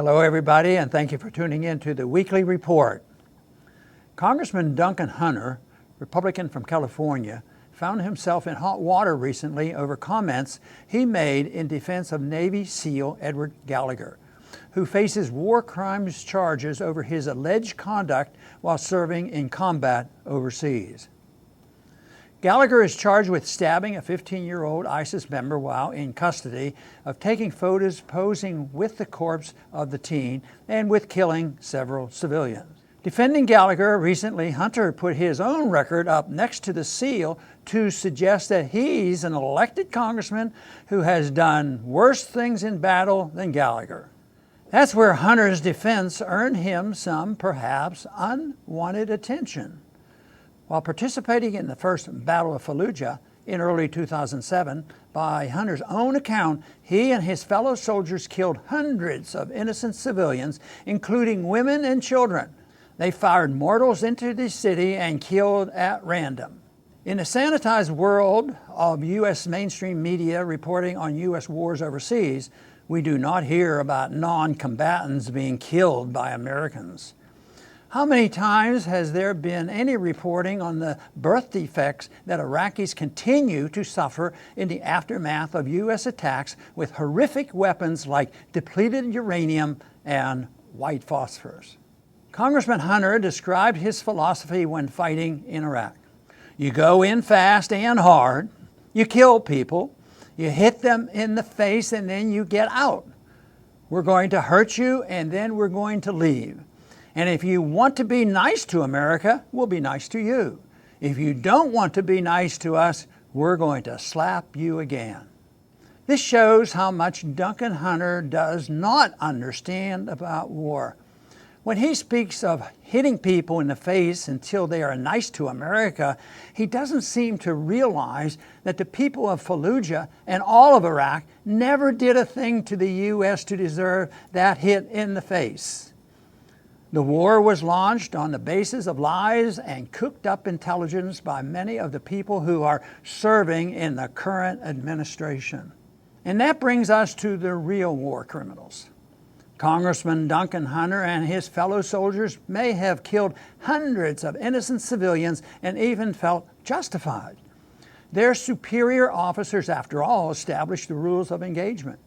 Hello everybody, and thank you for tuning in to the Weekly Report. Congressman Duncan Hunter, Republican from California, found himself in hot water recently over comments he made in defense of Navy SEAL Edward Gallagher, who faces war crimes charges over his alleged conduct while serving in combat overseas. Gallagher is charged with stabbing a 15-year-old ISIS member while in custody, of taking photos posing with the corpse of the teen, and with killing several civilians. Defending Gallagher, recently Hunter put his own record up next to the SEAL to suggest that he's an elected congressman who has done worse things in battle than Gallagher. That's where Hunter's defense earned him some, perhaps, unwanted attention. While participating in the first Battle of Fallujah in early 2007, by Hunter's own account, he and his fellow soldiers killed hundreds of innocent civilians, including women and children. They fired mortars into the city and killed at random. In a sanitized world of U.S. mainstream media reporting on U.S. wars overseas, we do not hear about non-combatants being killed by Americans. How many times has there been any reporting on the birth defects that Iraqis continue to suffer in the aftermath of U.S. attacks with horrific weapons like depleted uranium and white phosphorus? Congressman Hunter described his philosophy when fighting in Iraq. You go in fast and hard, you kill people, you hit them in the face, and then you get out. We're going to hurt you, and then we're going to leave. And if you want to be nice to America, we'll be nice to you. If you don't want to be nice to us, we're going to slap you again. This shows how much Duncan Hunter does not understand about war. When he speaks of hitting people in the face until they are nice to America, he doesn't seem to realize that the people of Fallujah and all of Iraq never did a thing to the U.S. to deserve that hit in the face. The war was launched on the basis of lies and cooked up intelligence by many of the people who are serving in the current administration. And that brings us to the real war criminals. Congressman Duncan Hunter and his fellow soldiers may have killed hundreds of innocent civilians and even felt justified. Their superior officers, after all, established the rules of engagement.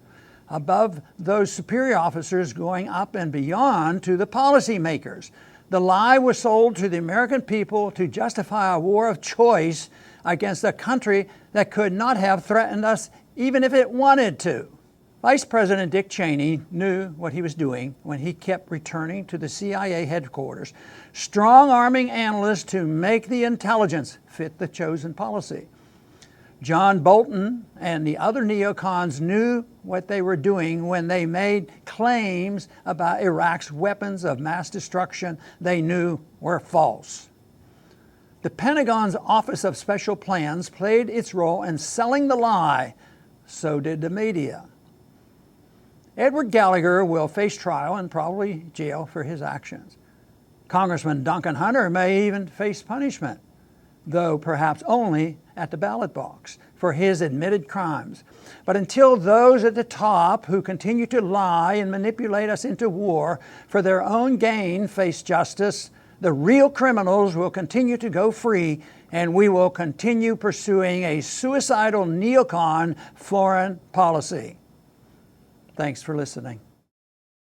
Above those superior officers going up and beyond to the policymakers. The lie was sold to the American people to justify a war of choice against a country that could not have threatened us even if it wanted to. Vice President Dick Cheney knew what he was doing when he kept returning to the CIA headquarters, strong-arming analysts to make the intelligence fit the chosen policy. John Bolton and the other neocons knew what they were doing when they made claims about Iraq's weapons of mass destruction they knew were false. The Pentagon's Office of Special Plans played its role in selling the lie. So did the media. Edward Gallagher will face trial and probably jail for his actions. Congressman Duncan Hunter may even face punishment, though perhaps only at the ballot box, for his admitted crimes. But until those at the top who continue to lie and manipulate us into war for their own gain face justice, the real criminals will continue to go free, and we will continue pursuing a suicidal neocon foreign policy. Thanks for listening.